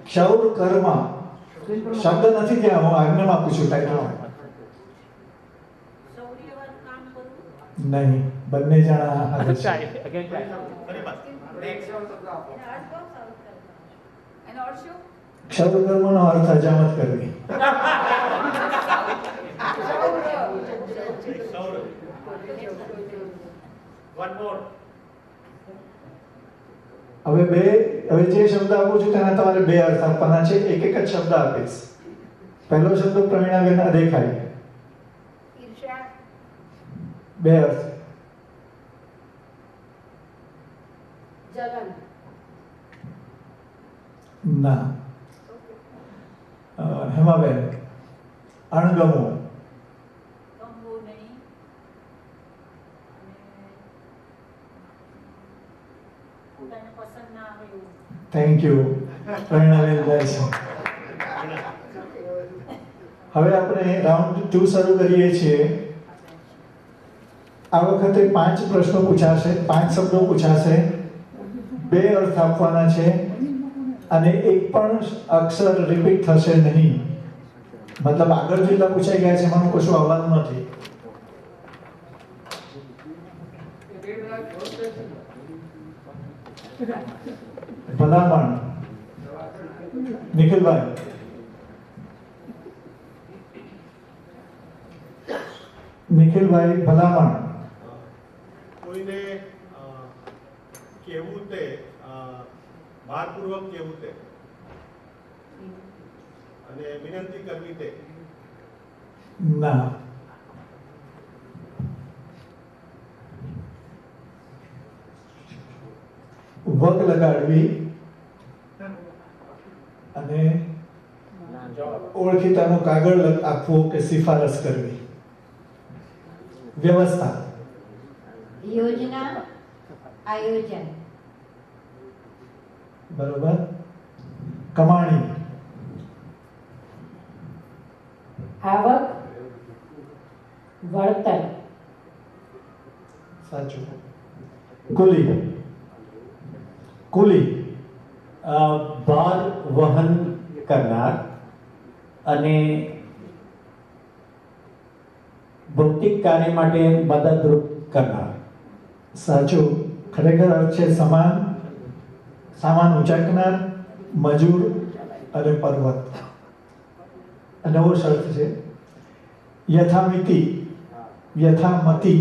ક્ષૌર કર્મ શબ્દ નથી ત્યાં, હું આજ્ઞામાં આપું છું ટાઈટલ નહીં. બંને જણા હાજર છે. ક્ષૌર કર્મનો અર્થ હજામત કરવી. હવે જે શબ્દ આપું છું તેના તમારે બે અર્થ આપવાના છે. એક એક જ શબ્દ આપીશ. પહેલો શબ્દ પ્રવીણાબેન અદેખાઈ. બે અર્થ. ના. હેમાબેન અણગમો. Thank you. પ્રવીણાબેન જાય છે. હવે આપણે રાઉન્ડ 2 શરૂ કરીએ છીએ. આ વખતે 5 પ્રશ્નો પૂછાશે, 5 શબ્દો પૂછાશે, 2 અર્થ આપવાના છે અને એક પણ અક્ષર રિપીટ થશે નહીં. મતલબ આગળ જેટલા પૂછાઈ ગયા છે એમાં કશું આવવાનું નથી. ભલામણ. નિખિલભાઈ. નિખિલભાઈ ભલામણ. કોઈને કેવું તે ભારપૂર્વક કેવું તે અને વિનંતી કરવી તે. ના. વગ લગાડવી અને ઓળખીતાનો કાગળ આપવો કે સિફારસ કરવી. વ્યવસ્થા. યોજના, આયોજન. બરોબર. કમાણી. આવક, વળતર. સાચું. કુલી. કુલી ભાર વહન કરનાર અને ભૌતિક કાર્ય માટે મદદરૂપ કરનાર. સાચું. ખરેખર અર્થ છે સમાન, સામાન ઉંચાકનાર, મજૂર અને પર્વત. નવો શબ્દ છે યથામિતિ, યથામતિ.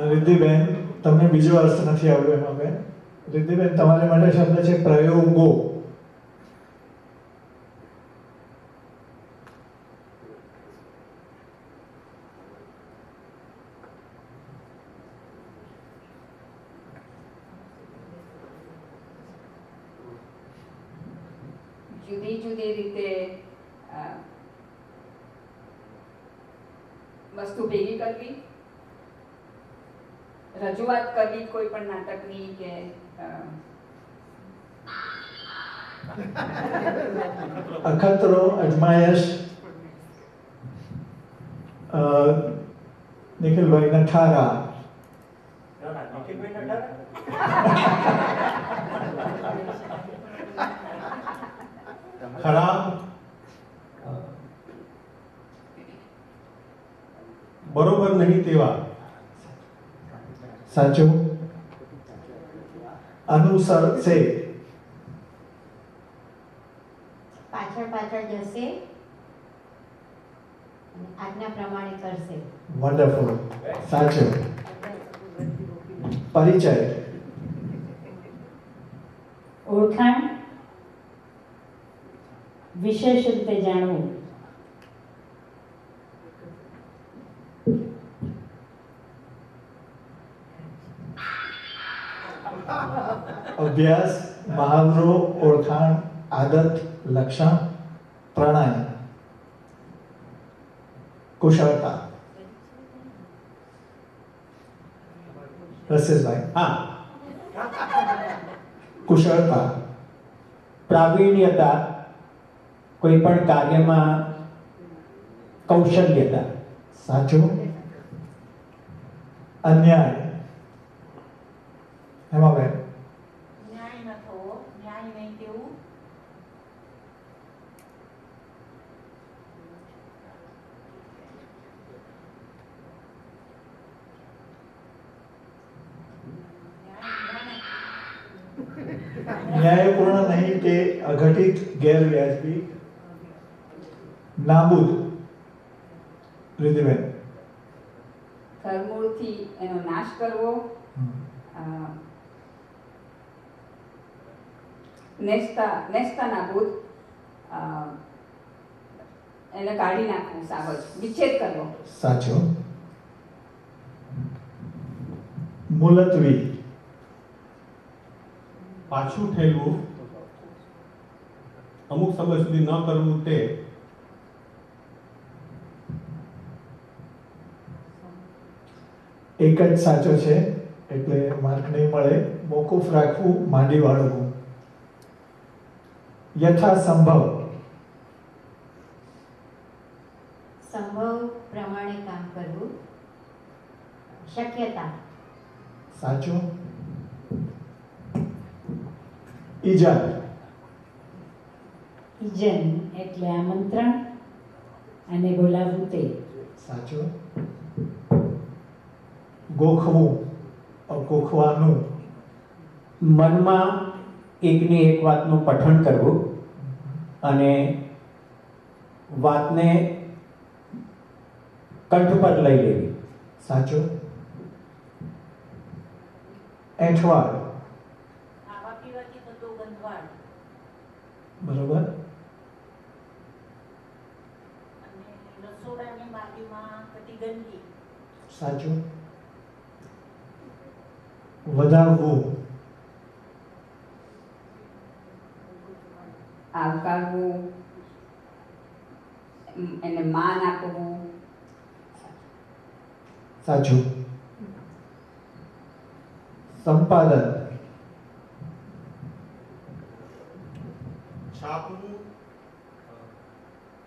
રિદ્ધિબેન, તમને બીજો અર્થ નથી આવ્યો એમાં બેન. રિદ્ધિબેન, તમારા માટે શબ્દ છે પ્રયોગો. જુદી જુદી રીતે વસ્તુ ભેગી કરવી, રજૂઆત કરવી કોઈ પણ નાટકની કે અખતરો, અજમાયશ. નિખિલભાઈ નઠારા. ખરાબ, બરોબર નહીં તેવા. સાચું. અનુસર છે. પાછળ પાછળ જશે અને આજ્ઞા પ્રમાણે કરશે. વન્ડરફુલ. સાચું. પરિચય. ઓળખાણ, વિશેષ રીતે જાણવું. અભ્યાસ, મહાવરો, ઓળખાણ, આદત, લક્ષણ, પ્રણાય, કુશળતા. રસેશભાઈ, હા, કુશળતા, પ્રાવીણ્યતા, કોઈ પણ કાર્યમાં કૌશલ્યતા. સાચું. અન્યાય, હેમાબેન, ન્યાય ન થવો, ન્યાય નહીં તેવું. ન્યાયપૂર્ણ નહીં તે અઘટિત, ગેરવ્યાજબી, નાબૂદ. રિદ્ધિબેન, ધરમૂળથી એનો નાશ કરવો, નેસ્તા નાબૂદ, એને કાઢી નાખવું, સાવજ વિચ્છેદ કરવો. સાચો. મુલતવી, પાછું ઠેલવું, અમુક સમય સુધી ન કરવું તે, એક જ સાચો છે એટલે માર્ક નહીં મળે. મોકૂફ રાખવું, માંડી વાળવું. યથાસંભવ, સંભવ પ્રમાણે કામ કરવું. શક્યતા, સાચું. ઈજાદ, ઇજન એટલે આમંત્રણ અને બોલાવવું તે. સાચું. ગોખવું, ગોખવાનું. મનમાં એકની એક વાતનું પઠન કરવું અને વાતને કંઠ પર લઈ લેવી. સાચું. એઠવાડ, ખાવા પીવાથી થતો ગંધવાડ બરોબર. અને રસોડાની બાજુમાં થતી ગંદકી. સાચું. વધારવું, આવકારવું, એને માન આપવું. સાચું. સંપાદન, છાપવું,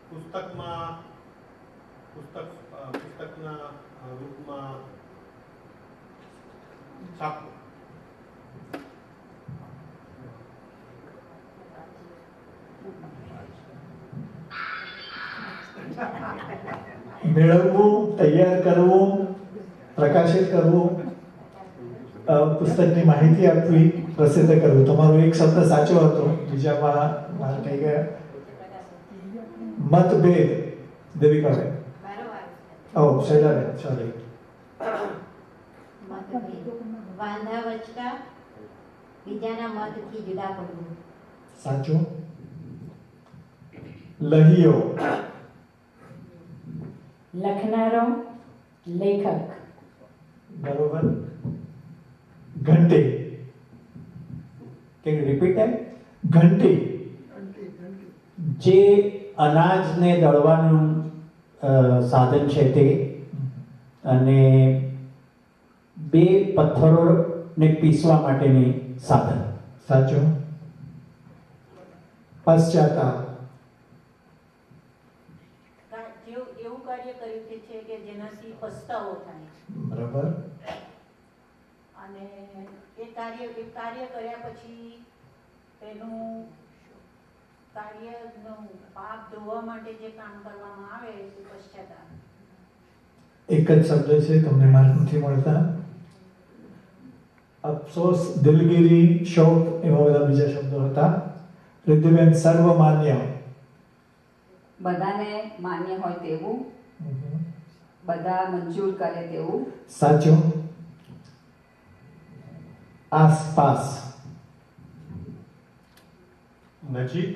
પુસ્તકના રૂપમાં છાપવું. મેળવવું, તૈયાર કરવું, પ્રકાશિત કરવું, પુસ્તકની માહિતી આપવી, પ્રસિદ્ધ કરવું. તમારો એક શબ્દ સાચો હતો, બીજામાં મારે થઈ ગયા. મતભેદ, દેવિકાબેન. ઓ શૈલાબેન, સોરી. મતભેદ, વાંધા વચકા, બીજાના મતથી જુદા પડવું. સાચું. લહિયો, લખનારો, લેખક. બરોબર. ઘંટી, કેન યુ રિપીટ ધેટ? ઘંટી, જે અનાજને દળવાનું સાધન છે તે, અને બે પથ્થરોને પીસવા માટેની સાધન. સાચું. પશ્ચાતાપ, એવું કાર્ય કર્યું છે કે જેનાથી પસ્તાવો થાય બરાબર. અને એ કાર્ય કર્યા પછી તેનું કાર્યનું પાપ ધોવા માટે જે કામ કરવામાં આવે તે પશ્ચાતાપ. એક જ શબ્દ છે, તમને માર્ક નથી મળતા. અફસોસ, દિલગીરી, શોક, એવા બધા બીજા શબ્દો હતા. રિદ્ધિબેન, સર્વમાન્ય, બધાને માન્ય હોય તેવું, બધા મંજૂર કરે તેવું. સાચું. આસપાસ, નજીક,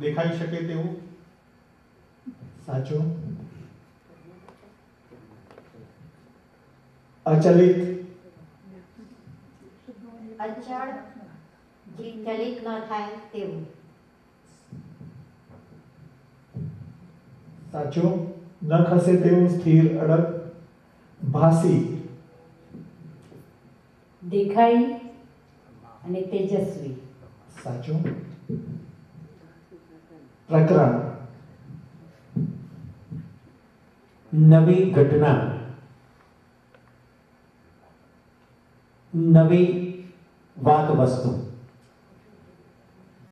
દેખાઈ શકે તેવું. સાચું. અચલિત, અચળ જે ચલિત ન થાય તેવું. સાચું. ન ખસે તેવું સ્થિર અડગ. ભાસી, દેખાઈ અને તેજસ્વી. સાચું. પ્રકરણ, નવી ઘટના, નવી વાત વસ્તુ.